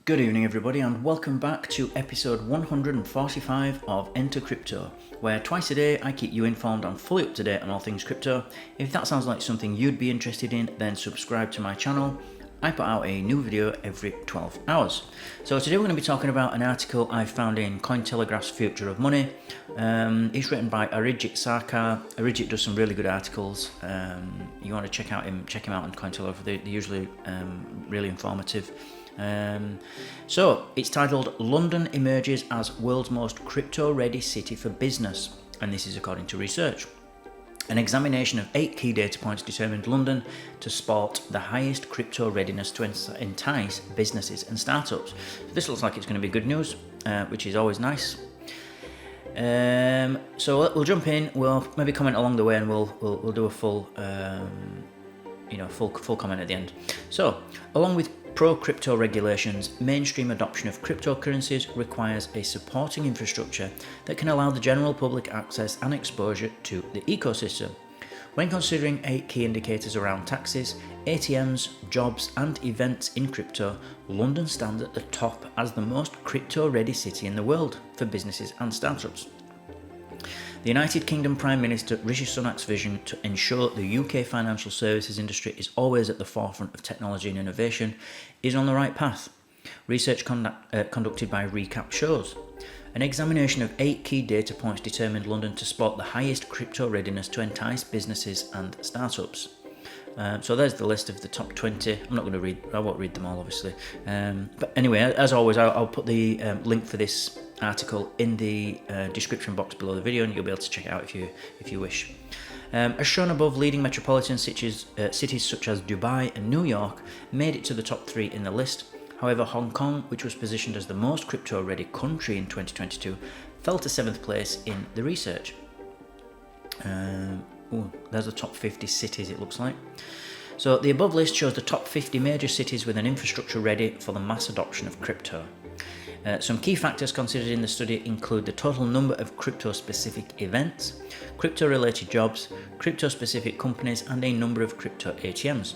Good evening everybody and welcome back to episode 145 of Enter Crypto, where twice a day I keep you informed and fully up to date on all things crypto. If that sounds like something you'd be interested in, then subscribe to my channel. I put out a new video every 12 hours. So today we're going to be talking about an article I found in Cointelegraph's Future of Money. It's written by Arijit Sarkar. Arijit does some really good articles. You want to check him out on Cointelegraph. They're usually really informative. So it's titled London Emerges as World's Most Crypto-Ready City for Business, and this is according to research. An examination of 8 key data points determined London to sport the highest crypto readiness to entice businesses and startups. So this looks like it's going to be good news, which is always nice. So we'll jump in. We'll maybe comment along the way, and we'll do a full full comment at the end. So, along with pro-crypto regulations, mainstream adoption of cryptocurrencies requires a supporting infrastructure that can allow the general public access and exposure to the ecosystem. When considering 8 key indicators around taxes, ATMs, jobs and events in crypto, London stands at the top as the most crypto-ready city in the world for businesses and startups. The United Kingdom Prime Minister Rishi Sunak's vision to ensure the UK financial services industry is always at the forefront of technology and innovation is on the right path. Research conducted by Recap shows. An examination of 8 key data points determined London to spot the highest crypto readiness to entice businesses and startups. So there's the list of the top 20. I won't read them all obviously. But anyway, as always, I'll put the link for this article in the description box below the video, and you'll be able to check it out if you wish. As shown above, leading metropolitan cities such as Dubai and New York made it to the top 3 in the list. However, Hong Kong, which was positioned as the most crypto-ready country in 2022, fell to 7th place in the research. There's the top 50 cities it looks like. So the above list shows the top 50 major cities with an infrastructure ready for the mass adoption of crypto. Some key factors considered in the study include the total number of crypto-specific events, crypto-related jobs, crypto-specific companies, and a number of crypto ATMs.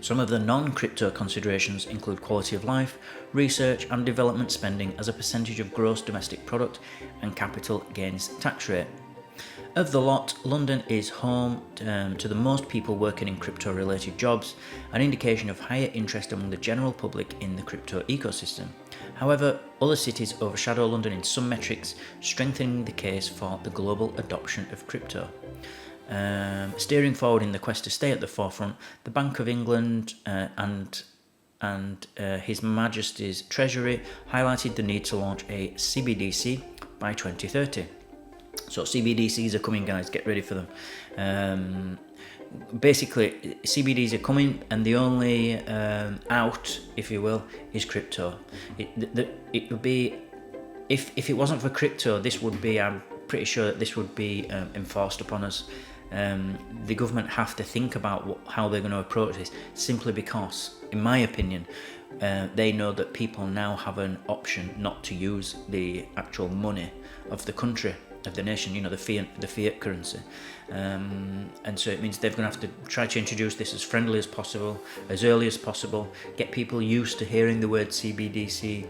Some of the non-crypto considerations include quality of life, research and development spending as a percentage of gross domestic product, and capital gains tax rate. Of the lot, London is home to the most people working in crypto-related jobs, an indication of higher interest among the general public in the crypto ecosystem. However, other cities overshadow London in some metrics, strengthening the case for the global adoption of crypto. Steering forward in the quest to stay at the forefront, the Bank of England and His Majesty's Treasury highlighted the need to launch a CBDC by 2030. So CBDCs are coming, guys, get ready for them. Basically, CBDCs are coming, and the only out, if you will, is crypto. It would be, if it wasn't for crypto, this would be, I'm pretty sure that this would be enforced upon us. The government have to think about how they're going to approach this, simply because, in my opinion, they know that people now have an option not to use the actual money of the country, of the nation, the fiat currency, and so it means they're going to have to try to introduce this as friendly as possible, as early as possible, get people used to hearing the word CBDC.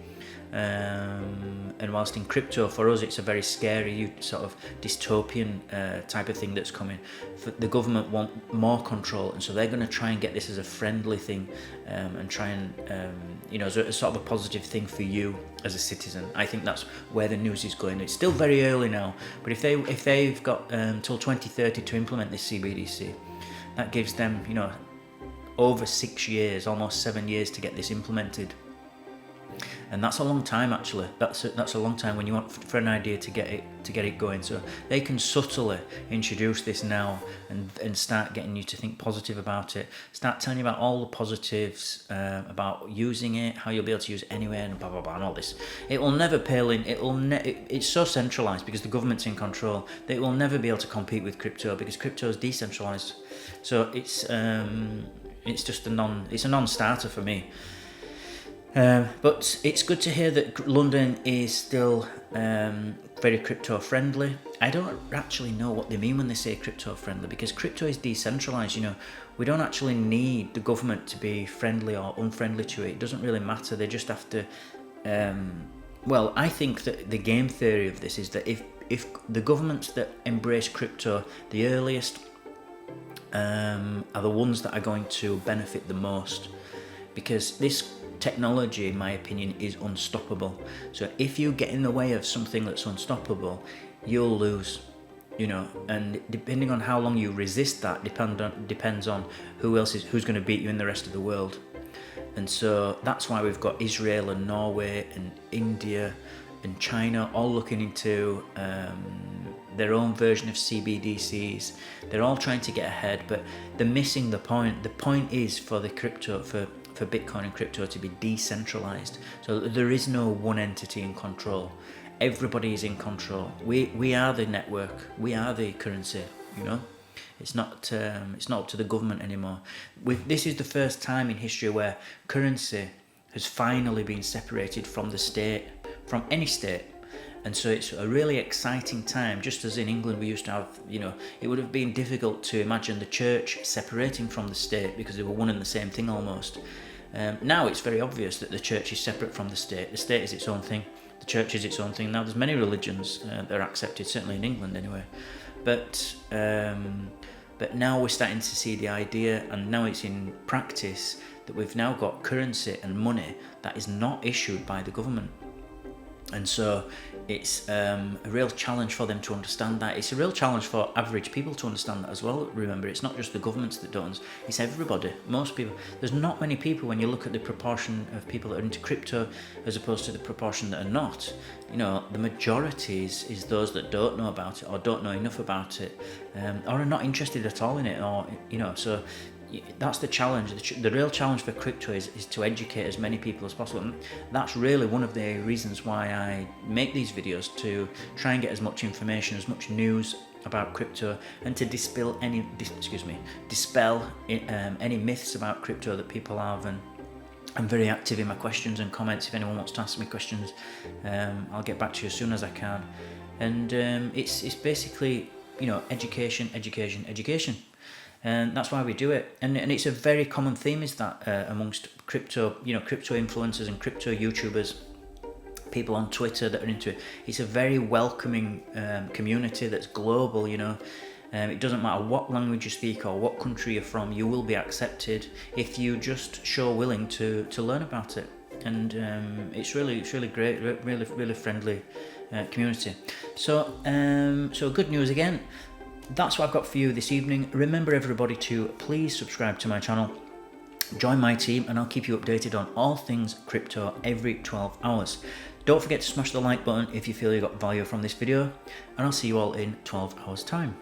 And whilst in crypto, for us, it's a very scary sort of dystopian type of thing that's coming. The government want more control, and so they're going to try and get this as a friendly thing, and try and as a sort of a positive thing for you as a citizen. I think that's where the news is going. It's still very early now, but if they've got till 2030 to implement this CBDC, that gives them over 6 years, almost 7 years to get this implemented. And that's a long time, actually. That's a long time when you want for an idea to get it going. So they can subtly introduce this now and start getting you to think positive about it. Start telling you about all the positives about using it, how you'll be able to use it anywhere, and blah blah blah, and all this. It will never pale in. It's so centralized because the government's in control that it will never be able to compete with crypto because crypto is decentralized. So it's just a non-starter for me. But it's good to hear that London is still very crypto friendly. I don't actually know what they mean when they say crypto friendly, because crypto is decentralized. You know, we don't actually need the government to be friendly or unfriendly to it. It doesn't really matter. They just have to. Well, I think that the game theory of this is that if the governments that embrace crypto the earliest are the ones that are going to benefit the most, because this technology, in my opinion, is unstoppable. So if you get in the way of something that's unstoppable, you'll lose, you know, and depending on how long you resist that depends on who's going to beat you in the rest of the world. And so that's why we've got Israel and Norway and India and China all looking into their own version of CBDCs. They're all trying to get ahead, but they're missing the point. The point is for the crypto, for Bitcoin and crypto to be decentralized. So there is no one entity in control. Everybody is in control. We are the network. We are the currency, you know. It's not up to the government anymore. This is the first time in history where currency has finally been separated from the state, from any state. And so it's a really exciting time, just as in England we used to have, you know, it would have been difficult to imagine the church separating from the state because they were one and the same thing almost. Now it's very obvious that the church is separate from the state. The state is its own thing. The church is its own thing. Now there's many religions that are accepted, certainly in England anyway. But now we're starting to see the idea, and now it's in practice, that we've now got currency and money that is not issued by the government. And so it's a real challenge for them to understand that. It's a real challenge for average people to understand that as well. Remember, it's not just the governments that don't, it's everybody, most people. There's not many people, when you look at the proportion of people that are into crypto as opposed to the proportion that are not. You know, the majority is those that don't know about it or don't know enough about it, or are not interested at all in it, or, you know, so that's the challenge. The real challenge for crypto is to educate as many people as possible. And that's really one of the reasons why I make these videos, to try and get as much information, as much news about crypto, and to dispel any myths about crypto that people have. And I'm very active in my questions and comments. If anyone wants to ask me questions, I'll get back to you as soon as I can. And it's basically, you know, education. And that's why we do it. And it's a very common theme, is that amongst crypto influencers and crypto YouTubers, people on Twitter that are into it. It's a very welcoming community that's global, you know. It doesn't matter what language you speak or what country you're from, you will be accepted if you just show willing to learn about it. And it's really great, really friendly community. So good news again. That's what I've got for you this evening. Remember, everybody, to please subscribe to my channel, join my team, and I'll keep you updated on all things crypto every 12 hours. Don't forget to smash the like button if you feel you got value from this video, and I'll see you all in 12 hours time.